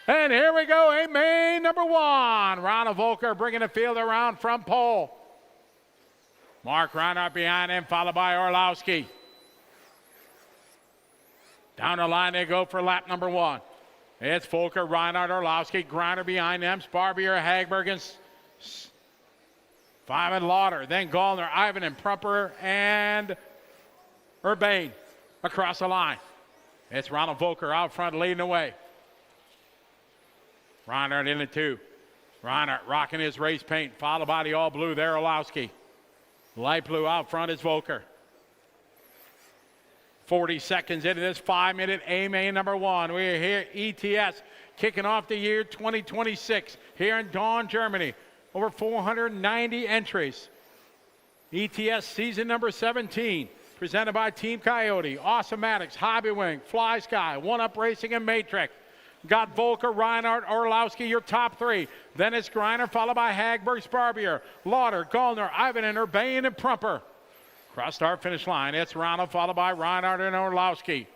And here we go, a main number one. Ronald Volker bringing the field around from pole. Mark Reinhardt behind him, followed by Orlowski. Down the line they go for lap number one. It's Volker, Reinhardt, Orlowski, Griner behind them, Sparbier, Hagberg, and Five and Lauder. Then Gallner, Ivan, and Prumper, and Urbane across the line. It's Ronald Volker out front leading the way. Reinhardt in the two. Reinhardt rocking his race paint, followed by the all blue there, Orlowski. Light blue out front is Volker. 40 seconds into this 5-minute A-main number one. We are here, ETS, kicking off the year 2026 here in Daun, Germany. Over 490 entries. ETS season number 17, presented by Team Coyote, Awesomatics, Hobbywing, Fly Sky, One Up Racing, and Matrix. Got Volker, Reinhardt, Orlowski, your top three. Then it's Griner, followed by Hagberg, Sparbier, Lauder, Gallner, Ivan, and Urbane, and Prumper. Cross start finish line. It's Ronald, followed by Reinhardt and Orlowski.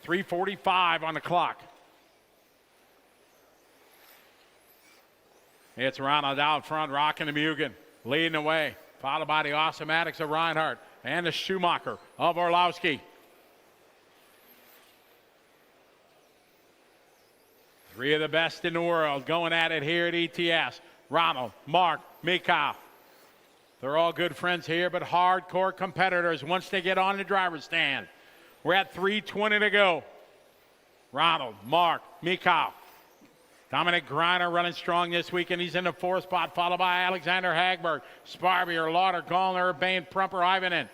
3:45 on the clock. It's Ronald out front, rocking the Mugen, leading the way, followed by the Awesomatics of Reinhardt and the Schumacher of Orlowski. Three of the best in the world going at it here at ETS. Ronald, Mark, Mikhail. They're all good friends here, but hardcore competitors once they get on the driver's stand. We're at 3:20 to go. Ronald, Mark, Mikhail. Dominic Griner running strong this weekend. He's in the fourth spot, followed by Alexander Hagberg, Sparbier, Lauder, Gallner, Urbane, Prumper, Ivanen.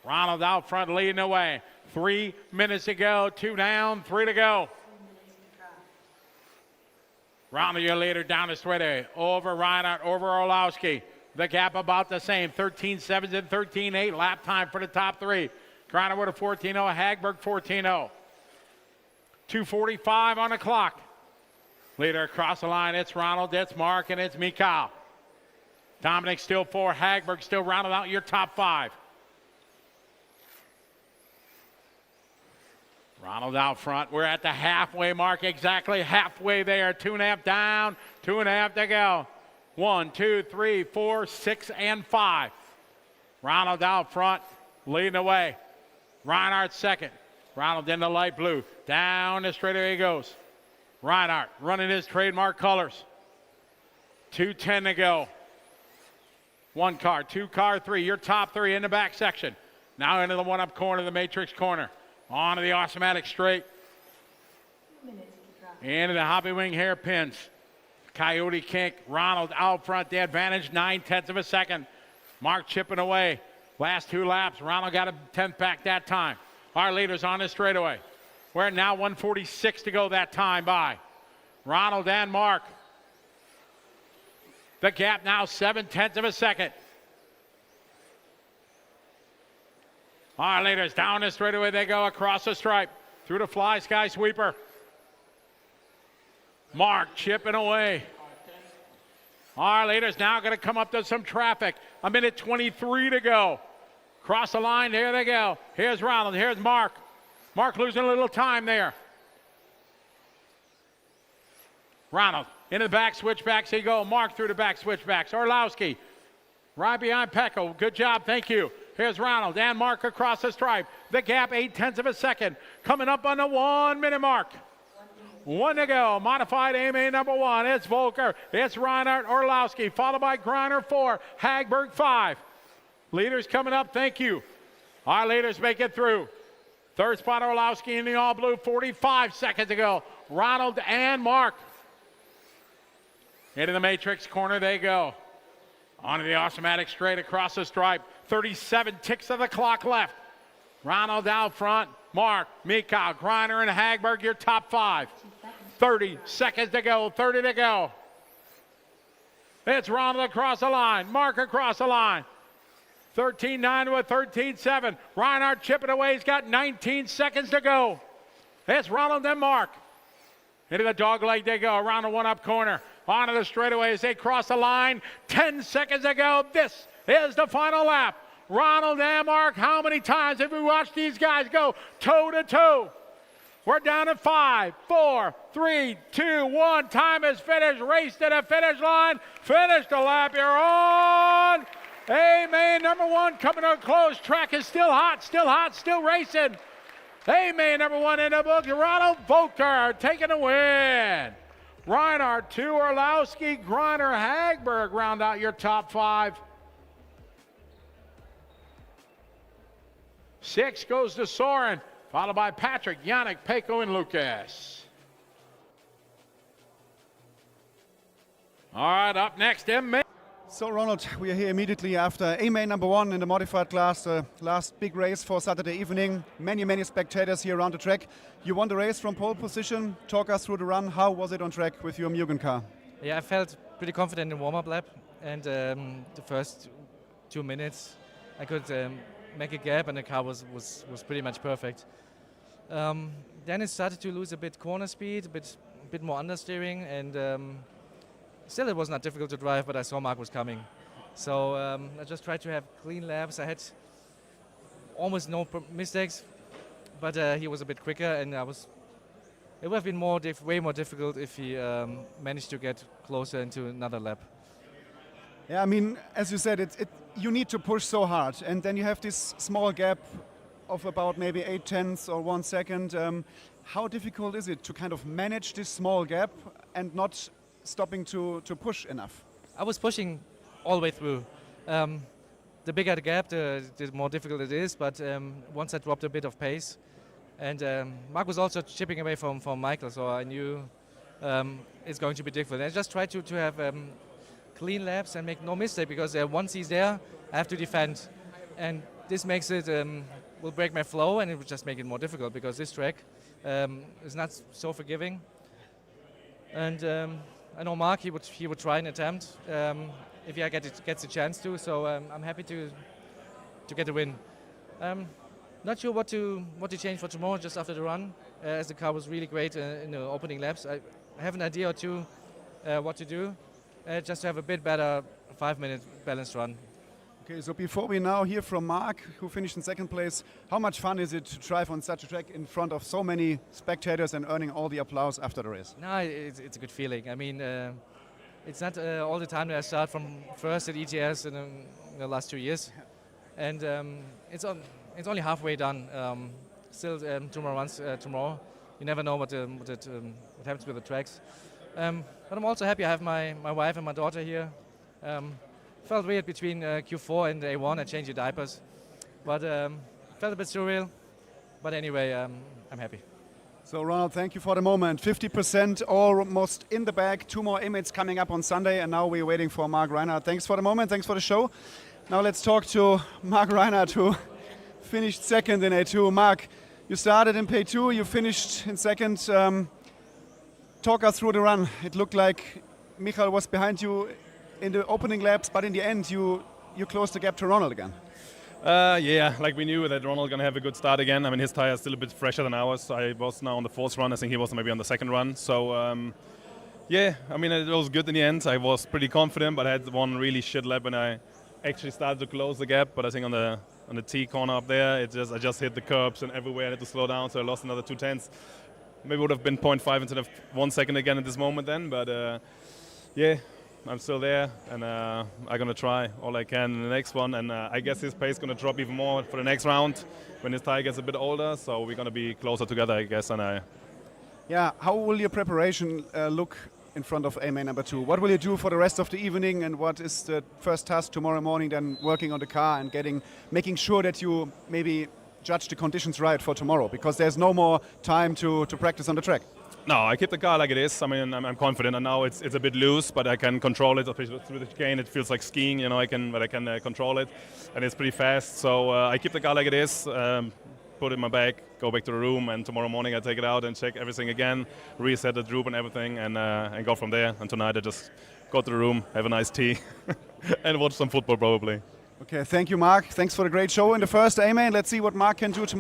Ronald out front leading the way. 3 minutes to go, 2 down, 3 to go. Ronald, your leader down the straightaway. Over Reinhardt, over Orlowski. The gap about the same. 13.7 and 13.8 lap time for the top three. Griner with a 14.0, Hagberg 14.0. 2:45 on the clock. Leader across the line. It's Ronald, it's Mark, and it's Mikhail. Dominic still 4, Hagberg still rounded out your top 5. Ronald out front. We're at the halfway mark, exactly halfway there. 2.5 down, 2.5 to go. 1, 2, 3, 4, 6, and 5. Ronald out front, leading the way. Reinhardt second. Ronald in the light blue. Down the straightaway he goes. Reinhardt running his trademark colors. 2:10 to go. 1 car, 2 car, 3. Your top 3 in the back section. Now into the one-up corner, the Matrix corner. On to the Awesomatics straight. Into the Hobbywing hairpins. Coyote kick. Ronald out front. The advantage, 9/10 of a second. Mark chipping away. Last 2 laps. Ronald got a 10th back that time. Our leaders on this straightaway. We're now 1:46 to go that time by. Ronald and Mark. The gap now 7/10 of a second. Our leaders down the straightaway they go across the stripe. Through the Fly Sky sweeper. Mark chipping away. Our leaders now going to come up to some traffic. 1:23 to go. Cross the line, here they go. Here's Ronald, here's Mark. Mark losing a little time there. Ronald into the back switchbacks he go. Mark through the back switchbacks. Orlowski right behind Pecco. Good job, thank you. Here's Ronald and Mark across the stripe. The gap 8/10 of a second. Coming up on the 1 minute mark. 1 to go. Modified A-main number 1. It's Volker. It's Reinhardt, Orlowski. Followed by Griner 4. Hagberg 5. Leaders coming up, thank you. Our leaders make it through. Third spot, Orlowski in the all blue, 45 seconds to go. Ronald and Mark. Into the Matrix corner they go. Onto the Awesomatics straight across the stripe. 37 ticks of the clock left. Ronald out front. Mark, Mikhail, Griner, and Hagberg, your top 5. 30 seconds to go, 30 to go. It's Ronald across the line. Mark across the line. 13.9 to a 13.7. Reinhardt chipping away. He's got 19 seconds to go. It's Ronald and Mark. Into the dog leg they go. Around the one-up corner. Onto the straightaway as they cross the line. 10 seconds to go. This is the final lap. Ronald and Mark, how many times have we watched these guys go toe to toe? We're down to 5, 4, 3, 2, 1. Time is finished. Race to the finish line. Finish the lap. You're on. A-Main number 1 coming to a close. Track is still hot, still racing. A-Main number 1 in the book. Ronald Volker taking the win. Reinhardt, 2, Orlowski, Greiner, Hagberg round out your top 5. 6 goes to Soren, followed by Patrick, Yannick, Peko, and Lucas. All right, up next, M-Main. So Ronald, we are here immediately after A-Main number 1 in the modified class, last big race for Saturday evening. Many spectators here around the track. You won the race from pole position. Talk us through the run. How was it on track with your Mugen car? Yeah, I felt pretty confident in the warm-up lap, and the first 2 minutes I could make a gap, and the car was pretty much perfect. Then it started to lose a bit corner speed, a bit more understeering, and still it was not difficult to drive, but I saw Mark was coming. So I just tried to have clean laps. I had almost no mistakes, but he was a bit quicker, and it would have been way more difficult if he managed to get closer into another lap. Yeah, I mean, as you said, you need to push so hard, and then you have this small gap of about maybe 0.8 or 1 second. How difficult is it to kind of manage this small gap and not stopping to push enough? I was pushing all the way through. The bigger the gap, the more difficult it is, but once I dropped a bit of pace, and Mark was also chipping away from Michael, so I knew it's going to be difficult. I just tried to have clean laps and make no mistake, because once he's there, I have to defend. And this makes it, will break my flow, and it will just make it more difficult, because this track is not so forgiving. And I know Mark, he would try and attempt if he gets a chance to. So I'm happy to get the win. Not sure what to change for tomorrow just after the run, as the car was really great in the opening laps. I have an idea or two what to do, just to have a bit better 5-minute balanced run. Okay, so before we now hear from Mark, who finished in 2nd place, how much fun is it to drive on such a track in front of so many spectators and earning all the applause after the race? No, it's a good feeling. I mean, it's not all the time that I start from first at ETS in the last 2 years, and it's only halfway done. Still 2 more runs tomorrow. You never know what happens with the tracks. But I'm also happy I have my wife and my daughter here. Felt weird between Q4 and A1. I changed the diapers, but felt a bit surreal. But anyway, I'm happy. So Ronald, thank you for the moment. 50% almost in the bag. 2 more A-Mains coming up on Sunday, and now we're waiting for Mark Reinhardt. Thanks for the moment. Thanks for the show. Now let's talk to Mark Reinhardt, who finished 2nd in A2. Mark, you started in P2. You finished in 2nd. Talk us through the run. It looked like Michael was behind you in the opening laps, but in the end you closed the gap to Ronald again. Yeah, like we knew that Ronald going to have a good start again. I mean, his tire is still a bit fresher than ours. I was now on the 4th run. I think he was maybe on the 2nd run. So yeah, I mean, it was good in the end. I was pretty confident, but I had one really shit lap when I actually started to close the gap. But I think on the T corner up there, I just hit the curbs and everywhere. I had to slow down, so I lost another 0.2. Maybe it would have been 0.5 instead of 1 second again at this moment then. But yeah, I'm still there, and I'm going to try all I can in the next one. And I guess his pace is going to drop even more for the next round when his tire gets a bit older. So we're going to be closer together, I guess. Yeah, how will your preparation look in front of A-Main number 2? What will you do for the rest of the evening, and what is the first task tomorrow morning then, working on the car and making sure that you maybe judge the conditions right for tomorrow, because there's no more time to practice on the track? No, I keep the car like it is. I mean, I'm confident, and now it's a bit loose, but I can control it. Through the chicane, it feels like skiing, you know. I can control it, and it's pretty fast. So I keep the car like it is, put it in my bag, go back to the room, and tomorrow morning I take it out and check everything again, reset the droop and everything, and go from there. And tonight I just go to the room, have a nice tea, and watch some football probably. Okay, thank you, Mark. Thanks for the great show in the first A-Main. Let's see what Mark can do tomorrow.